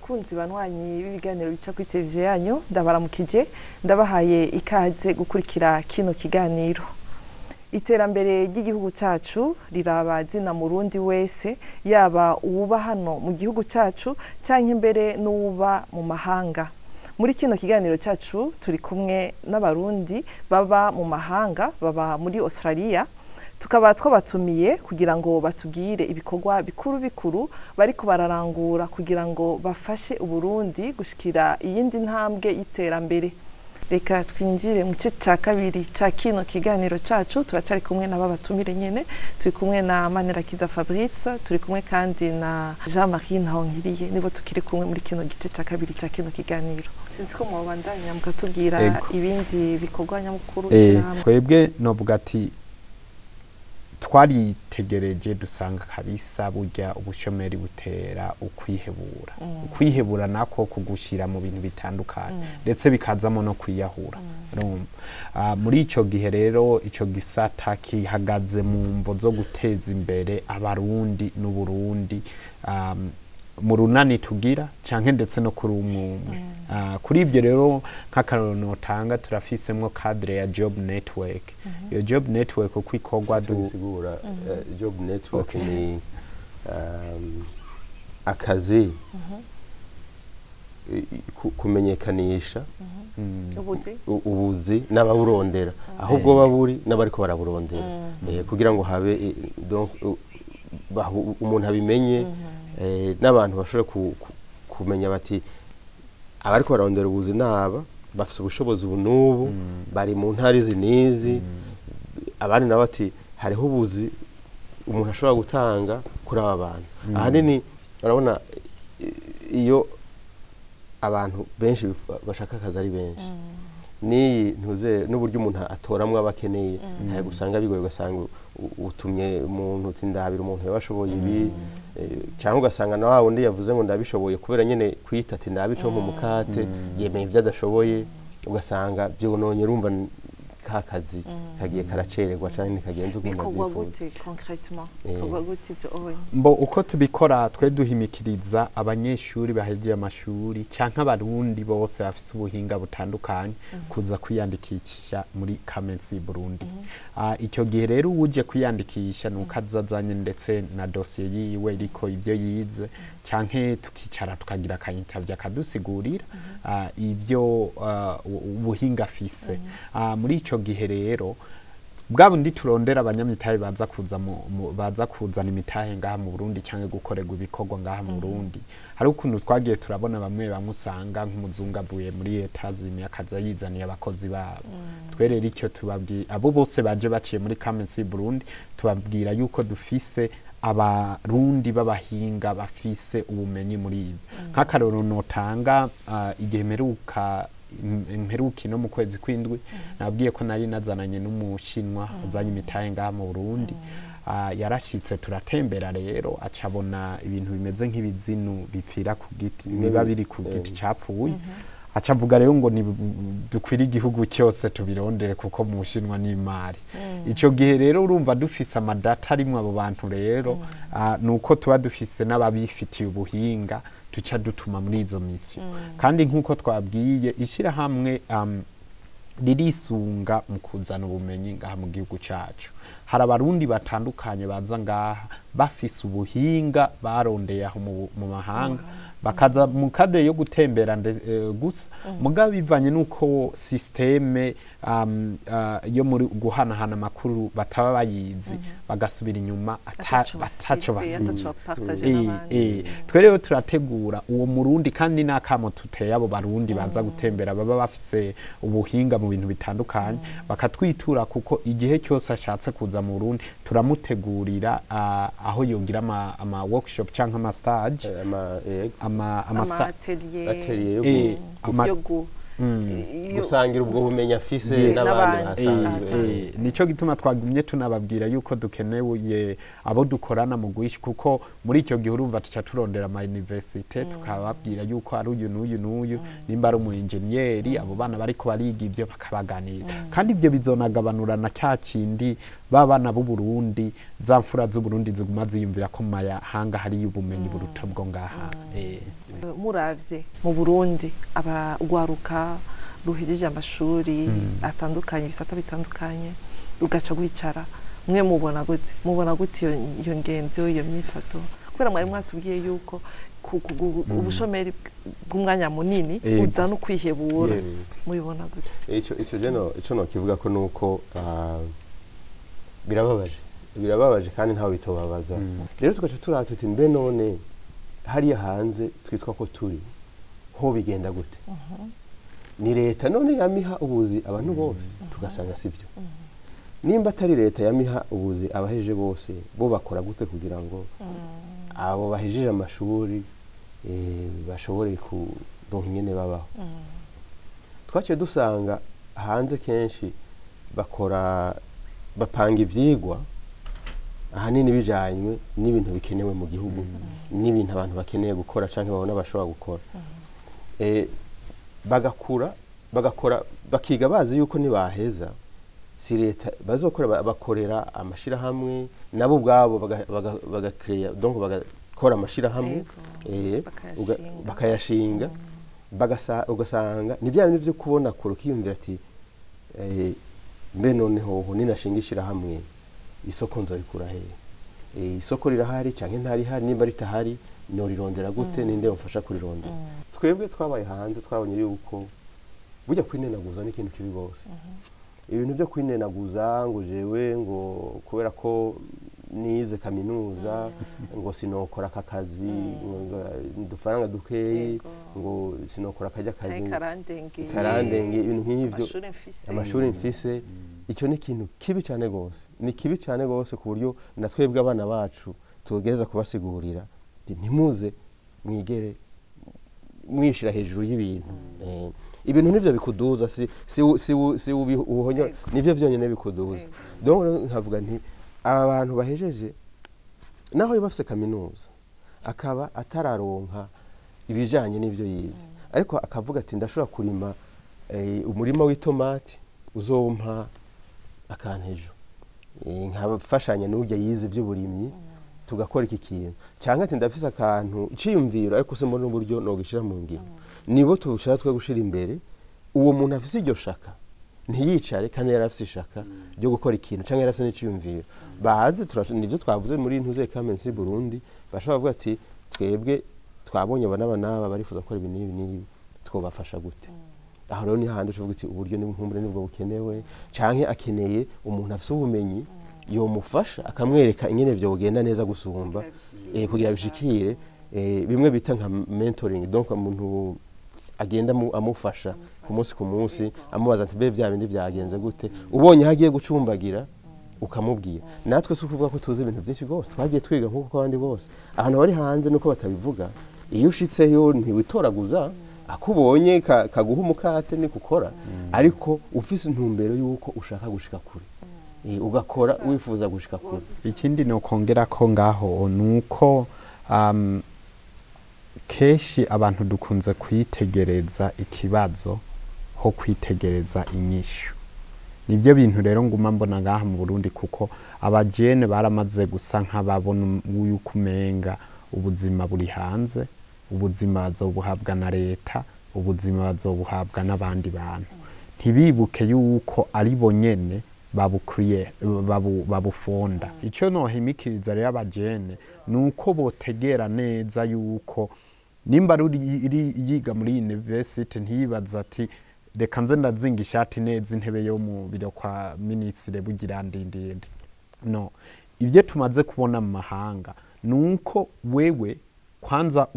bakunzi banwanyi b'ibiganiro bica kuri televiziyo yanyu ndabaramukije ndabahaye ikaze gukurikira kino kiganiro. Iterambere ry'igihugu cacu riraba zina murundi wese yaba uwuba hano mu gihugu cacu canke imbere n'uwuba mu mahanga. Muri kino kiganiro cacu turi kumwe n'abarundi baba mu mahanga, baba muri Australia, tukaba twabatumiye kugira ngo batubwire ibikorwa bikuru bariko bararangura kugira ngo bafashe Uburundi gushikira iyindi ntambwe y'iterambere. Reka twinjire mu gice cya kabiri cya kino kiganiro cacu. Turacari kumwe na babatumire nyene, turi kumwe na Manirakiza Fabrice, turi kumwe kandi na Marie Ntahonkiriye, nibo tukiri kumwe muri kino gice cya kabiri cya kino kiganiro. Sinzi ko mwabandanya mukatubwira ibindi bikorwa nyamukuru cyane. Twebwe novuga ati twaritegereje dusanga kabisa burya ubushomeri butera ukwihebura. Ukwihebura nako kugushira mu bintu bitandukanye ndetse bikazamo no kwiyahura. Muri ico gihe rero ico gisata kihagaze mu mvo zo guteza imbere abarundi n'Uburundi mu runani tugira canke ndetse no kuri umwe. Kuri ibyo rero nk'akarorero tanga turafisemwo cadre ya job network. Iyo job network uko ikorwa gisigura job network ni akazi kumenyekanisha ubuzi n'ababurondera ahubwo baburi n'abariko baraburondera kugira ngo habe donc umuntu abimenye n'abantu bashobora kumenya bati abariko barondera ubuzi naba bafite ubushobozi n'ubu bari mu ntari zinizi abandi nabo bati hariho ubuzi umuntu ashobora gutanga kuri aba bantu. Ahanini urabona iyo abantu benshi bashaka akazi ari benshi ni ntuze n'uburyo umuntu atoramwe abakeneye hari gusanga bigoye, ugasanga utumye umuntu utindabira umuntu yabashoboye ibi cyangwa ugasanga na wundi yavuze ngo ndabishoboye kubera nyene kwita ati ndabico mu mukate yemeye ibyo adashoboye, ugasanga byononye urumva kakazi kagiye karacererwa cyane kagenze uko bikorwa gute concrètement bikorwa gute byo oye mbo uko tubikora twe duhimikiriza abanyeshuri bahejeje amashuri canke abarundi bose bafise ubuhinga butandukanye kuza kwiyandikisha muri Come and See Burundi. Icyo gihe rero uje kwiyandikisha nukazazanye ndetse na dossier yiwe iriko ibyo yize canke tukicara tukagira akanyitavya akadusigurira ibyo ubuhinga afise. Muri ico gihe rero bwabundi turondera abanyamitahe baza kuzana imitahe ngaha mu Burundi canke gukorerwa ibikorwa ngaha mu Burundi. Hari ukuntu twagiye turabona bamwe bamusanga nk'umuzungu avuye muri Etazimi akaza yizaniye abakozi babo. Twerera icyo tubabwiye abo bose baje baciye muri Come and See Burundi tubabwira yuko dufise abarundi b'abahinga bafise ubumenyi muri ibi. Nk'akarorero notanga igihe mperuka no mu kwezi kw'indwi nabwiye ko nari nazananye n'umushinwa azanye imitahe ngaha mu Burundi. Yarashitse turatembera rero acabona ibintu bimeze nk'ibizinu bipfira ku giti biba biri ku giti capfuye. Acavuga rero ngo ni dukwira igihugu cyose tubirondere kuko mu Bushinwa n'imari. Ico gihe rero urumva dufise amadata arimwe abo bantu rero nuko tuba dufise n'ababifitiye ubuhinga tuca dutuma muri izo mission. Kandi nkuko twabwiye ishira hamwe ririsunga mu kuzana ubumenyi ngaha mu gihugu cacu. Hari abarundi batandukanye baza ngaha bafise ubuhinga barondeye aho mu mahanga bakaza mu kadre yo gutembera gusa mugabo bivanye nuko systeme yo muri guhanahana amakuru bataba bayizi bagasubira inyuma ataco basize. Twe rero turategura uwo murundi kandi nakamo tuteye abo barundi baza gutembera baba bafise ubuhinga mu bintu bitandukanye bakatwitura kuko igihe cyose ashatse kuza mu Burundi turamutegurira aho yogira ama workshop canke ama stage atelier gusangira ubwo bumenyi afise n'abandi. Nico gituma twagumye tunababwira yuko dukeneye abo dukorana mu guhisha kuko muri icyo gihe urumva tuca turondera ama university tukababwira yuko ari uyu n'uyu nimba ari umu engineer abo bana bariko bariga ibyo bakabaganira kandi ibyo bizonagabanura na cya kindi babana b'u Burundi za mfura z'u Burundi ziguma ziyumvira ko mahanga hari ubumenyi buruta bwo ngaha. Muravye mu Burundi abagwaruka ruhejeje amashuri atandukanye bisata bitandukanye ugaca gwicara mwe mubona gute iyo ngenzo iyo myifato kubera mwari mwatubwiye yuko ubushomeri bw'umwanya munini uza no kwihebura mubibona gute? Ico no kivuga ko nuko birababaje kandi ntawe bitobabaza. Rero tugaca turata tuti mbe none hariya hanze twitwa ko turi ho bigenda gute? Ni leta none yamiha ubuzi abantu bose tugasanga sivyo. Nimba atari leta yamiha ubuzi abaheje bose bo bakora gute kugira ngo abo bahejeje amashuri bashobore kuronka ingene babaho? Twaciye dusanga hanze kenshi bapanga ivyigwa ahanini bijanywe n'ibintu bikenewe mu gihugu n'ibintu abantu bakeneye gukora canke babona bashobora gukora. Bagakora bakiga bazi yuko nibaheza si leta bazokora bakorera amashira hamwe nabo ubwabo bagakreya donc bagakora amashira hamwe bakayashinga ugasanga ni bya bintu byo kubona kurukiyumvira ati mbe noneho ninashingishira hamwe isoko nzorikura he? Isoko rirahari canke ntari hari, nimba ritahari no rirondera gute ninde bamfasha kurirondera? Twebwe twabaye hanze twabonye yuko burya kwinenaguza n'ikintu kibi gose. Ibintu byo kwinenaguza ngo jewe ngo kubera ko nize kaminuza ngo sinokora akazi ngo dufaranga dukeyi ngo sinokora kajya kazi karandenge ibintu nk'ivyo amashuri mfise. Ico ni ikintu kibi cyane gose, ni kibi cyane gose ku buryo natwebwe abana bacu tugereza kubasigurira ntimuze mwigere mwishira hejuru y'ibintu. Ibintu nivyo bikuduza si ubihonyo nivyo vyonyene bikuduza. Donc nkavuga nti abantu bahejeje naho bafise kaminuza akaba atararonka ibijanye n'ivyo yize, ariko akavuga ati ndashobora kurima umurima w'itomati uzompa akantejo nkabafashanya n'urya yize by'uburimyi tugakora iki kintu, cyangwa ati ndafise akantu iciyumviro ariko se mbona uburyo no gishira mu ngiro. Nibo tushaka twe gushira imbere uwo muntu afise iryo shaka ntiyicare kandi yarafise ishaka ryo gukora ikintu cyangwa yarafise n'iciyumviro. Bahanze nivyo twavuze muri ntuze Come and See Burundi bashobora kuvuga ati twebwe twabonye abana barifuza gukora ibintu n'ibi twobafasha gute? Aho rero ni handi uvuga ati uburyo n'inkumbure nibwo bukenewe canke akeneye umuntu afise ubumenyi yomufasha akamwereka ingene byo bugenda neza gusumba kugira bishikire bimwe bita nka mentoring. Donc umuntu agenda amufasha ku munsi amubaza ati be bya bindi byagenze gute, ubonye hagiye gucumbagira ukamubwira. Natwe sukuvuga ko tuzi ibintu byinshi gose twagiye twiga nkuko abandi bose. Ahantu bari hanze nuko batabivuga, iyo ushitseyo ntiwitoraguza akubonye kaguha umukate ni gukora, ariko ufise intumbero yuko ushaka gushika kure ugakora wifuza gushika kure. Ikindi no kongera ko ngaho nuko keshi abantu dukunze kwitegereza ikibazo ho kwitegereza inyishu. Nibyo bintu rero nguma mbona ngaha mu Burundi, kuko abajene baramaze gusa nk'ababona yuko umenga ubuzima buri hanze, ubuzima bazobuhabwa na leta, ubuzima bazobuhabwa n'abandi bantu. Ntibibuke yuko ari bo nyene babufonda. Ico nohimikiriza rero abajene nuko botegera neza yuko nimba yiga muri university ntiyibaza ati reka nze ndazinga ishati neza intebe yo mu biro kwa ministre bugira ndindinde. No, ibyo tumaze kubona mu mahanga nuko wewe kwanza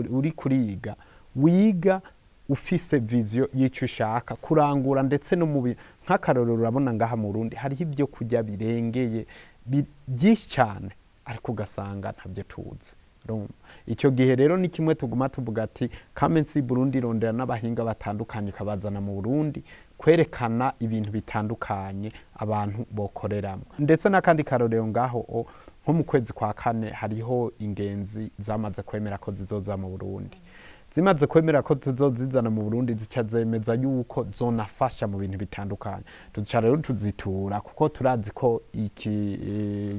uri kuriga wiga ufise vision y'icyo ushaka kurangura, ndetse no mu nk'akarorero urabona ngaha mu Burundi hariho ibyo kujya birengeye byinshi cyane, ariko ugasanga ntabyo tuzi. Icyo gihe rero ni kimwe tuguma tuvuga ati Come and See Burundi rondera n'abahinga batandukanye kabazana mu Burundi kwerekana ibintu bitandukanye abantu bokoreramo. Ndetse n'akandi karorero ngaho nko mu kwezi kwa kane hariho ingenzi zamaze kwemera ko zizoza mu Burundi. zimaze kwemera ko tuzozizana mu Burundi zica zemeza yuko zonafasha mu bintu bitandukanye tuca rero tuzitura kuko turazi ko iki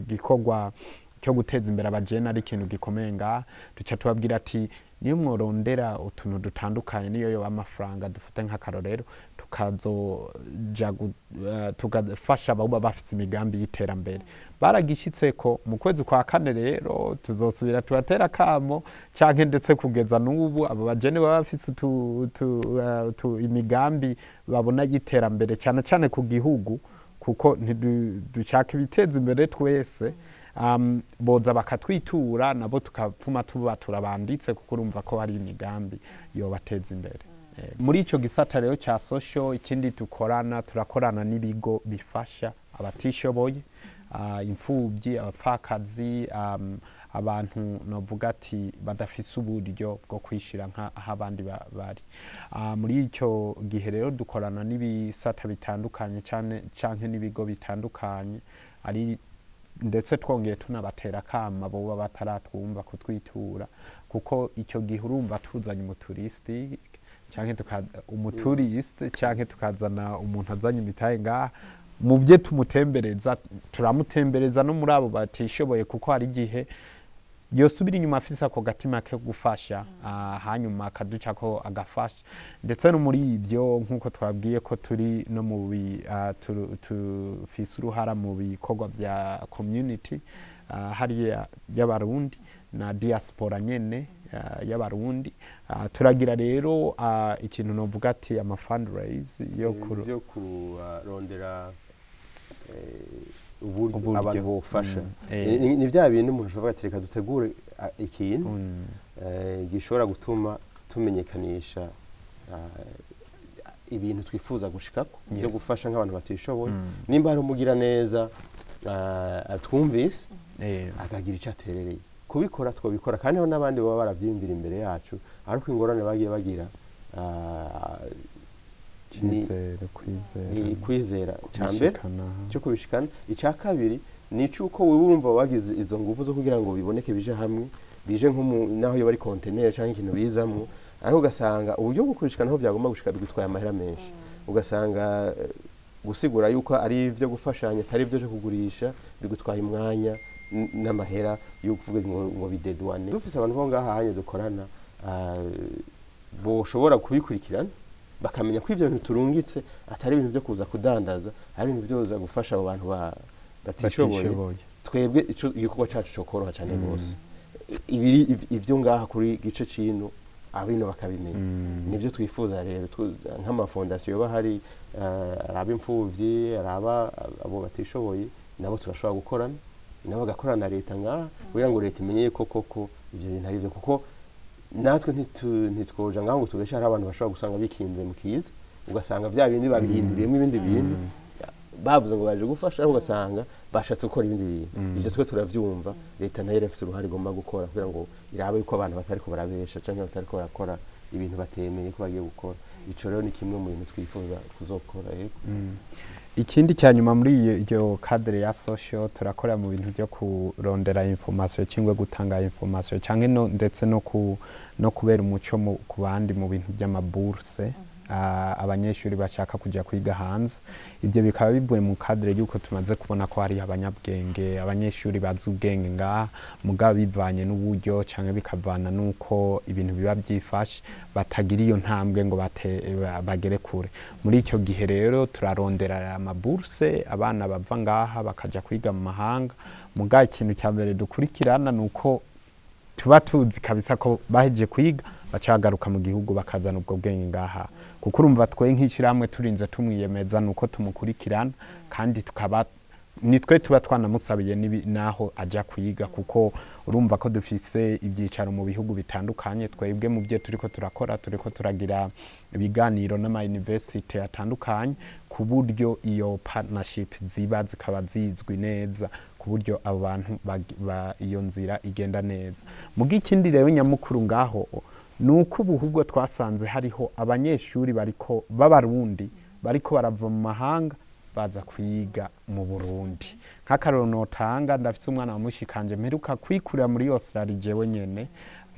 gikorwa cyo guteza imbere abajene ari ikintu gikomeye ngaha duca tubabwira ati niyo mworondera utuntu dutandukanye niyo yo amafaranga dufate nk'akarorero tugafasha abo bafite imigambi y'iterambere baragishitse ko mu kwezi kwa kane rero tuzosubira tubatera kamo canke ndetse kugeza n'ubu abo bajene baba bafite imigambi babona y'iterambere cyane cyane ku gihugu kuko dushaka ibiteza imbere twese boza bakatwitura nabo tukapfuma tuba turabanditse kuko urumva ko hari imigambi yobateza imbere muri ico gisata rero ca social ikindi turakorana n'ibigo bifasha abatishoboye imfuvyi abapfakazi abantu novuga ati badafise uburyo bwo kwishira aho abandi bari muri ico gihe rero dukorana n'ibisata bitandukanye canke n'ibigo bitandukanye ari ndetse twongeye tunabatera kama bo bataratwumva kutwitura kuko icyo gihe urumva tuzanye umuturiste canke umuturiste canke tukazana umuntu azanye imitahe ngaha mu bye turamutembereza no muri abo batishoboye kuko hari igihe yosubira inyuma afise ako gatima ke gufasha hanyuma akaduca ko agafasha ndetse no muri ivyo nkuko twabwiye ko turi no mu tufise uruhara mu bikorwa bya community hariya y'abarundi na diaspora nyene y'abarundi turagira rero ikintu novuga ati ama fundraise yo kurondera uburyo abantu bofasha ni vya bintu umuntu ashobora ati reka dutegure ikintu gishobora gutuma tumenyekanisha ibintu twifuza gushikako byo gufasha nk'abantu batishoboye nimba hari umugira neza atwumvise akagira icyo aterereye kubikora twobikora kandi aho n'abandi baba baravyiyumvira imbere yacu ariko ingorane bagiye bagira kwizera cyambere cyo kubishikana icya kabiri ni cyuko wewe urumva wagize izo nguvu zo kugira ngo biboneke bije hamwe bije naho yo bari container cyangwa ikintu bizamwo ariko ugasanga uburyo bwo kubishikana aho byagomba gushika bigutwaye amahera menshi ugasanga gusigura yuko ari ivyo gufashanya atari ivyo cyo kugurisha bigutwaye umwanya n'amahera yo kuvuga ngo bidedwane dufise abantu bo ngaha hanye dukorana boshobora kubikurikirana bakamenya ko ivyo bintu turungitse atari ibintu byo kuza kudandaza ari ibintu byoza gufasha abo bantu batishoboye twebwe igikorwa cacu cyo koroha cyane rwose ibiri ivyo ngaha kuri gice cino abino bakabimenya nivyo twifuza rero nk'ama fondation bahari araba imfuvyi araba abo batishoboye nabo turashobora gukorana nabo bagakorana leta ngaha kugira ngo leta imenye koko ivyo bintu ari byo kuko natwe ntitwoja ngaho ngo tugesha hari abantu bashobora gusanga bikinze mu kiza ugasanga vya bindi babihinduriyemo ibindi bintu bavuze ngo baje gufasha ugasanga bashatse gukora ibindi bintu ivyo twe turavyumva leta nayo irafise uruhare igomba gukora kugira ngo irabe yuko abantu batariko barabesha canke batariko barakora ibintu batemeye ko bagiye gukora ico rero ni kimwe mu bintu twifuza kuzokora yego ikindi cyanyuma muri iyo cadre ya social turakora mu bintu byo kurondera information cyangwa gutanga information cyangwa ndetse no kubera umuco ku bandi mu bintu by'amaburse abanyeshuri bashaka kujya kwiga hanze ibyo bikaba bivuye mu cadre yuko tumaze kubona ko hari abanyabwenge abanyeshuri bazi ubwenge ngaha mugabo bivanye n'uburyo cyangwa bikavana nuko ibintu biba byifashe batagira iyo ntambwe ngo bagere kure muri icyo gihe rero turarondera amaburse abana bava ngaha bakaja kwiga mu mahanga mugabo ikintu cya mbere dukurikirana nuko tuba tuzi kabisa ko baheje kwiga bacagaruka mu gihugu bakazana ubwo bwenge ngaha kuko urumva twe nk'ishiramwe turinze tumwiyemeza nuko tumukurikirana kandi tukaba nitwe tuba twanamusabiye naho aja kwiga kuko urumva ko dufise ibyicaro mu bihugu bitandukanye twebwe mu bye turiko turagira ibiganiro n'ama university atandukanye ku buryo iyo partnership zikaba zizwi neza ku buryo abo bantu iyo nzira igenda neza mu gikindi rero nyamukuru ngaho nuko ubuhubwo twasanze hariho abanyeshuri b'abarundi bariko barava mu mahanga baza kwiga mu Burundi nk'akarero notanga ndafise umwana wamushikanje mperuka kwikurira muri Australia jewe nyene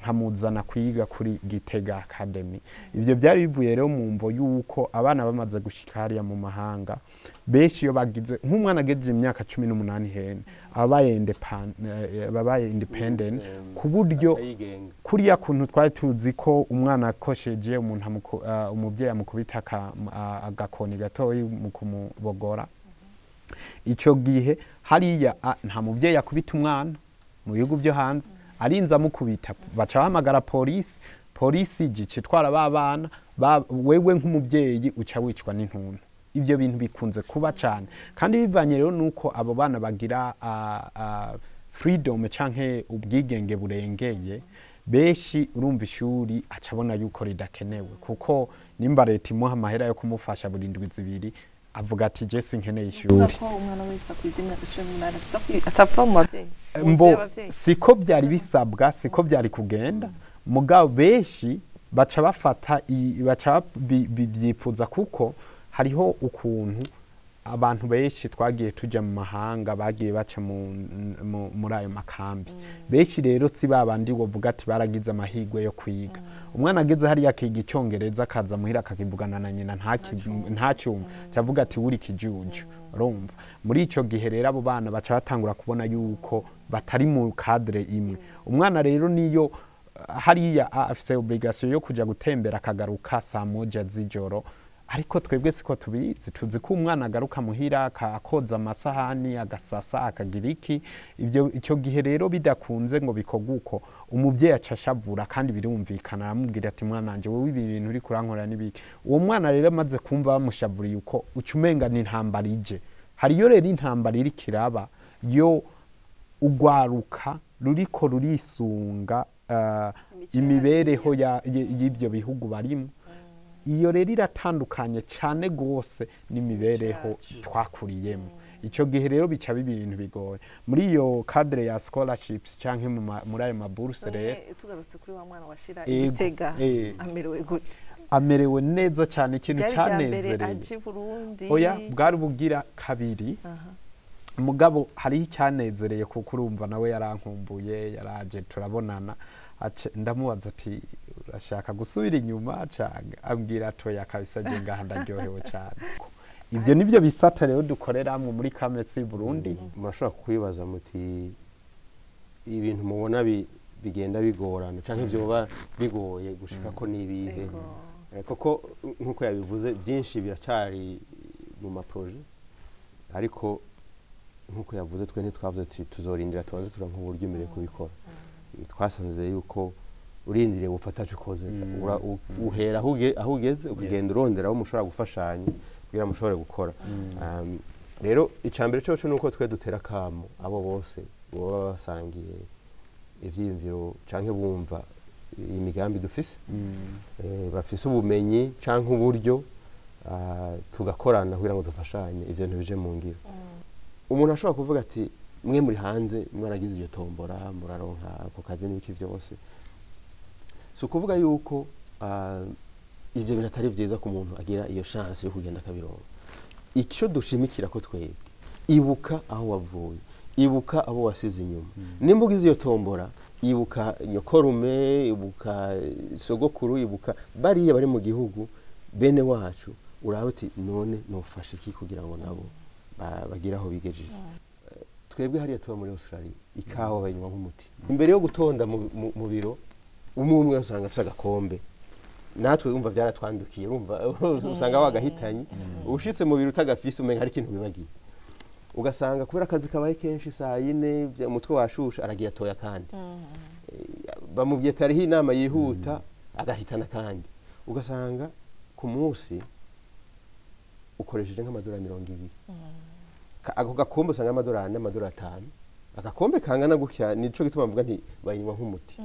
nkamuzana kwiga kuri Gitega Academy. Ivyo byari bivuye rero mu mvo yuko abana bamaze gushika hariya mu mahanga benshi iyo bagize nk'umwana agejeje imyaka 18 hene ababaye independent ku buryo kuriya kuntu twari tuzi ko umwana akosheje umuntu umuvyeyi amukubita agakoni gatoyi mu kumubogora. Ico gihe hariya nta muvyeyi akubita umwana mu bihugu byo hanze, arinza mukubita baca bahamagara polisi gicitwara babana wewe nk'umuvyeyi uca wicwa n'intuntu. Ivyo bintu bikunze kuba cyane kandi bivanye rero nuko abo bana bagira freedom canke ubwigenge burengeye beshi urumva ishuri acabona yuko ridakenewe kuko nimba leta imuha amahera yo kumufasha buri ndwi zibiri avuga ati je sinkeneye ishuri. Umwana wese akwije imyaka 18 acapfa mu bavyeyi mbo siko byari bisabwa, siko byari kugenda mugabo beshi baca bafata baca byipfuza kuko hariho ukuntu abantu benshi twagiye tuja mu mahanga bagiye baca muri ayo makambi benshi rero si babandi wovuga ati baragize amahigwe yo kwiga. Umwana ageze hariya akiga icyongereza akaza muhira akakivugana na nyina ntacyumva cyavuga ati wuri kijuju urumva. Muri ico gihe rero abo bana baca batangura kubona yuko batari mu cadre imwe. Umwana rero niyo hariya afise obligation yo kuja gutembera akagaruka saa moja z'ijoro, ariko twebwe siko tubizi, tuzi ko umwana agaruka muhira akakoza amasahani agasasa akagira iki. Icyo gihe rero bidakunze ngo bikoguko umuvyeyi acashavura kandi birumvikana aramubwira ati mwana wanje wowe ibi bintu uri kurankorera nibiki. Uwo mwana rero amaze kumva bamushavuriye uko ucumenga ni intambara ije. Hariyo rero intambara iri kiraba yo ugwaruka ruriko rurisunga imibereho y'ibyo bihugu barimo. Iyo rero iratandukanye cyane gose n'imibereho twakuriyemo. Ico gihe rero bica ibintu bigoye muri iyo cadre ya scholarships canke muri ayo maburse rero. Tugarutse kuri wa mwana washira Igitega amerewe gute? Amerewe neza cyane, ikintu cyanezereye aje Burundi oya bwari bugira kabiri. Mugabo hari icyanezereye kuko urumva nawe yarankumbuye yaraje turabonana ndamubaza ati urashaka gusubira inyuma cyangwa ambwira atoya kabisa je ngaha ndaryohewe cyane. Ivyo nivyo bisata rero dukoreramwe muri Come and See Burundi. Murashobora kwibaza muti ibintu mubona bigenda bigorana canke byoba bigoye gushika ko nibihe koko nkuko yabivuze byinshi biracari mu maproje, ariko nkuko yavuze twe ntitwavuze ati tuzorindira tubanze turanka uburyo imbere kubikora. Twasanze yuko urindiriye gufataje ukoze uhera aho ugeze ukagenda urondera aho mushobora gufashanya kugira mushobore gukora. Rero icambere cyo nuko twe dutera kamo abo bose baba basangiye ivyimviro canke bumva imigambi dufise bafise ubumenyi canke uburyo tugakorana kugira ngo dufashanye ivyo bintu bije mu ngiro. Umuntu ashobora kuvuga ati mwe muri hanze mwaragize iyo tombora muraronka ako kazi n'ibiki byose, so kuvuga yuko ivyo bintu atari vyiza ku muntu agira iyo chance yo kugenda kabironka. Icyo dushimikira ko twebwe ibuka aho wavuye, ibuka abo wasize inyuma. Nimba ugize iyo tombora ibuka nyokorume, ibuka sogokuru, ibuka bariya bari mu gihugu bene wacu, urabe ati none nofasha iki kugira ngo nabo bagira aho bigejeje. Twebwe hariya tuba muri Australia ikawa bayinywa nk'umuti. Imbere yo gutonda mu biro umwe usanga afite agakombe, natwe umva byaratwandukiye, urumva usanga wagahitanye ushitse mu biro utagafise umenga hari ikintu bibagiye, ugasanga kubera akazi kabaye kenshi saa 4 umutwe washusha aragiye atoya kandi bamubyeta ariho inama yihuta agahitana kandi ugasanga ku munsi ukoresheje nk'amadolari 200. Ako gakombe usanga amadolari n'amadolari 5, agakombe kangana gutya nico gituma mvuga nti bayinywa nk'umuti.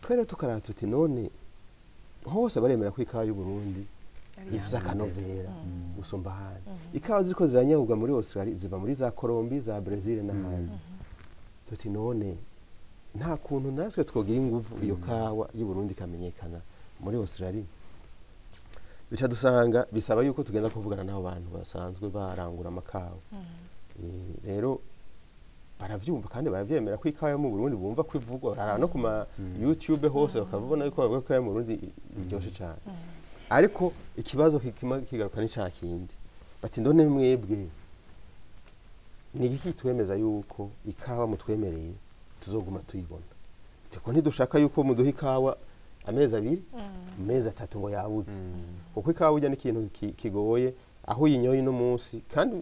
Twere tukarata tuti none hose baremera ko ikawa y'u Burundi ifite akanovera gusumba handi. Ikawa ziko ziranyagurwa muri Australia ziba muri za Colombia za Brazil n'ahandi. Tuti none nta kuntu natwe twogira inguvu iyo kawa y'u Burundi kamenyekana muri Australia. Bica dusanga bisaba yuko tugenda kuvugana n'abo bantu basanzwe barangura amakawa. Rero baravyumva kandi baravyemera ko ikawa yo mu Burundi bumva ko ivugwa no ku ma YouTube hose bakabona yuko bavuga ko ikawa yo mu Burundi iryoshe cyane ariko ikibazo kigaruka ni ca kindi bati ndone mwebwe ni iki twemeza yuko ikawa mutwemereye tuzoguma tuyibona tiko ntidushaka yuko muduha ikawa amezi 2 amezi 3 ngo yabuze kuko ikawa ujya n'ikintu kigoye aho yinyoye no munsi kandi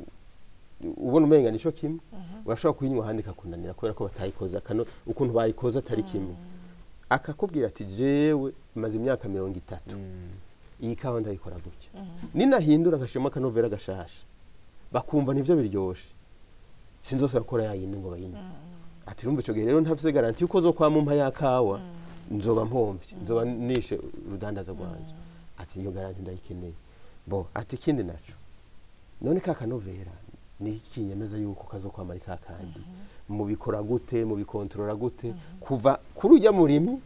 ubona umenga nico kimwe urashobora kuyinywa handi kakunanira kubera ko batayikoza kano ukuntu bayikoza atari kimwe akakubwira ati jewe maze imyaka 30 iyi kawa ndayikora gutya ninahindura nkashima kanovera gashasha bakumva nivyo biryoshe sinzose akora yayindi ngo bayinywe ati rumva ico gihe rero ntafise garanti yuko zo kwa mumpa ya kawa nzoba mpomvye nzoba nishe urudandaza rwanje ati iyo garanti ndayikeneye bo ati kindi naco none ka kanovera ni ikinyemeza yuko kazokwamara kakandi mubikora gute mubikontrola gute kuva kuri ujya murimi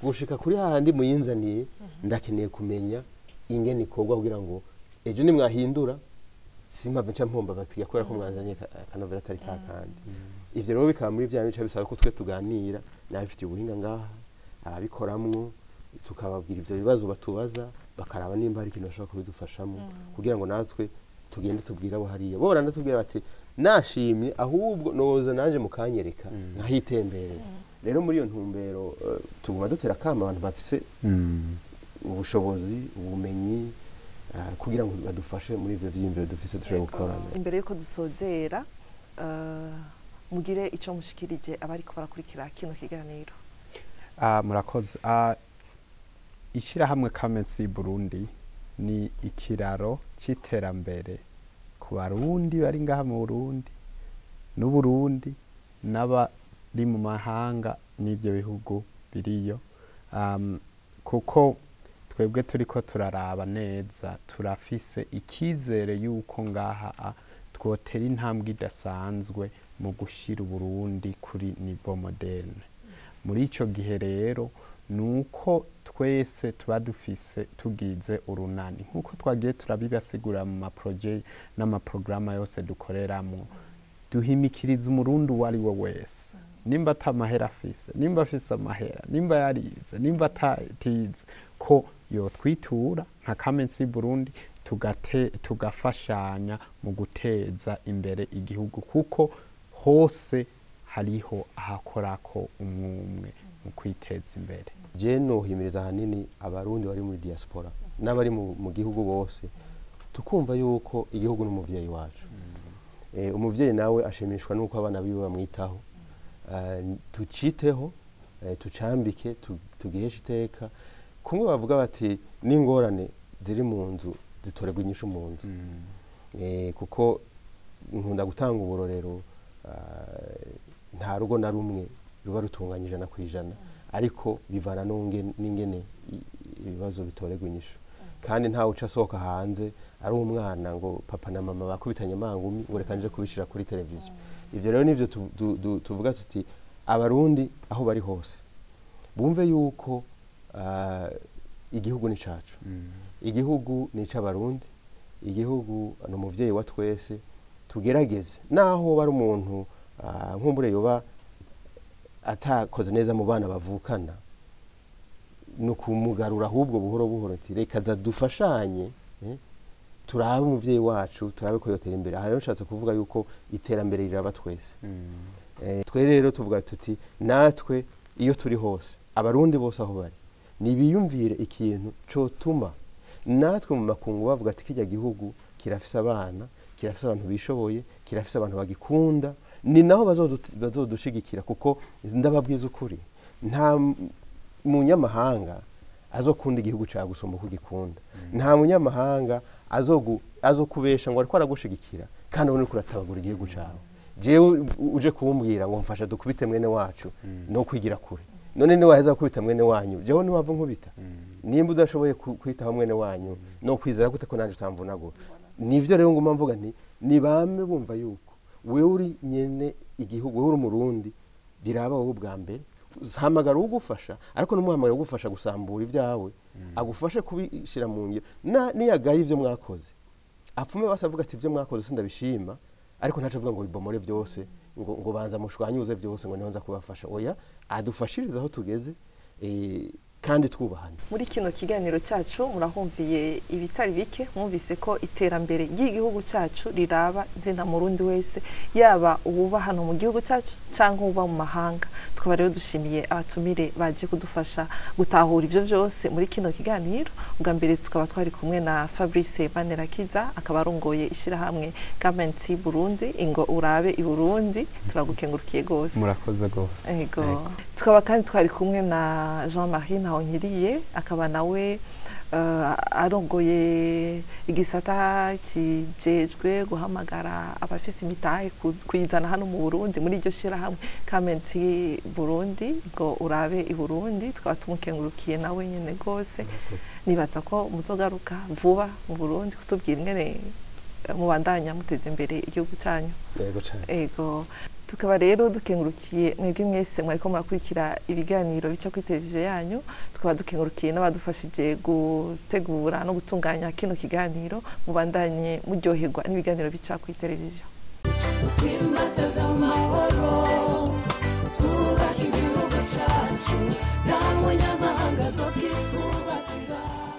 gushika kuri handi muyinzaniye ndakeneye kumenya ingene ikorwa kugira ngo ejo ni mwahindura simba nca mpomba bakwiye kubera ko mwanzanye kanovera atari kakandi ivyo rero bikaba muri bya bice bisaba ko twe tuganira nabifitiye ubuhinga ngaha ababikoramwo tukababwira ivyo bibazo batubaza bakaraba nimba hari ikintu bashobora kubidufashamo kugira ngo natwe tugende tubwira abo hariya bo barandatubwira bati nashimye ahubwo noza nanje mukanyereka nkahitemberera rero muri iyo ntumbero tuguma dutera kama abantu bafise ubushobozi ubumenyi kugira ngo badufashe muri ivyo vyimbiro dufise dushobora gukorana imbere yuko dusozera mugire ico mushikirije abariko barakurikira kino kiganiro murakoze ishirahamwe Come and See Burundi ni ikiraro c'iterambere ku barundi bari ngaha mu Burundi n'Uburundi n'abari mu mahanga n'ivyo bihugu biriyo kuko twebwe turiko turaraba neza turafise ikizere yuko ngaha twotera intambwe idasanzwe mu gushira Burundi kuri nivo moderne muri ico gihe rero nuko twese tuba dufise tugize urunani nkuko twagiye turabibasigura mu maprojet n'amaprograma yose dukoreramo duhimikiriza umurundi wari wo wese nimba atamahera afise nimba afise amahera nimba yarize nimba atatize ko yo twitura nka Come and See Burundi tugafashanya mu guteza imbere igihugu kuko hose hariho ahakorako umwumwe mu kwiteza imbere je nohimiriza hanini abarundi bari muri diaspora n'abari mu gihugu bose tukumva yuko igihugu n'umuvyeyi wacu umuvyeyi nawe ashimishwa nuko abana biwe bamwitaho tuciteho tucambike tugihesha iteka kumwe bavuga bati n'ingorane ziri mu nzu zitorerwa inyishu mu nzu kuko nkunda gutanga uburorero nta rugo na rumwe ruba rutunganye 100% ariko bivana n'ingene ibibazo bitorerwa inyishu kandi nta uca asohoka hanze ari umwana ngo papa na mama bakubitanye amangumi ngo reka nje kubishira kuri televiziyo ivyo rero nivyo tuvuga tuti abarundi aho bari hose bumve yuko igihugu ni cacu igihugu ni c'abarundi igihugu no muvyeyi wa twese tugerageze naho bari umuntu nkumbure yoba atakoze neza mu bana bavukana nukumugarura ahubwo buhoro buhoro ati reka zadufashanye turabe umuvyeyi wacu turabe ko yotera imbere aha rero nshatse kuvuga yuko iterambere riraba twese twe rero tuvuga tuti natwe iyo turi hose abarundi bose aho bari nibiyumvire ikintu cotuma natwe mu makungu bavuga ati kijya gihugu kirafise abana kirafise abantu bishoboye kirafise abantu bagikunda ni naho bazodushigikira kuko ndababwiza ukuri nta munyamahanga azokunda igihugu cyawe gusumba uko gikunda nta munyamahanga azokubesha ngo ariko aragushigikira kandi ubone ko uratabagura igihugu cyawe jewe uje kumbwira ngo mfasha dukubite mwene wacu no kwigira kure none ni waheza gukubita mwene wanyu jewe ni wava nkubita nimba udashoboye kwitaho mwene wanyu no kwizera gute ko nanje utamvunagura nivyo rero nguma mvuga nti nibame bumva yuko wewe uri nyene igihugu wewe uri umurundi biraba wowe bwa mbere hamagara ugufasha ariko n'umuhamagara ugufasha gusambura ibyawe agufashe kubishira mu ngiro niyagaye ivyo mwakoze apfume basavuga ati ivyo mwakoze sindabishima ariko ntaje avuga ngo bibomore byose ngo banza mushwanyuze byose ngo nihonza kubafasha oya adufashiriza aho tugeze kandi twubahana. Muri kino kiganiro cyacu murahumviye ibitari bike, mwumvise ko iterambere ry'igihugu cyacu riraba zina murundi wese, yaba ububa hano mu gihugu cyacu cyangwa uba mu mahanga. Tukaba rero dushimiye abatumire baje kudufasha gutahura ibyo byose muri kino kiganiro. Ubwa mbere tukaba twari kumwe na Fablice Manirakiza, akaba arongoye ishirahamwe Come and See Burundi, ingo urabe i Burundi. Turagukengurukiye gose. Murakoze gose. Ego. Tukaba kandi twari kumwe na Marie Ntahonkiriye, akaba nawe arongoye igisata kijejwe guhamagara abafise imitahe kuyizana hano mu Burundi muri iryo shirahamwe Come and See Burundi, ngo urabe i Burundi. Tukaba tumukengurukiye nawe nyene gose. Nibaza ko muzogaruka vuba mu Burundi kutubwira ingene mubandanya muteze imbere igihugu cyanyu. Yego cyane. Ego. Tukaba rero dukengurukiye mwebwe mwese mwariko murakurikira ibiganiro bica kuri televiziyo yanyu. Tukaba dukengurukiye n'abadufashije gutegura no gutunganya kino kiganiro. Mubandanye muryoherwa n'ibiganiro bica kuri televiziyo. Twubaha igihugu cyacu, nta munyamahanga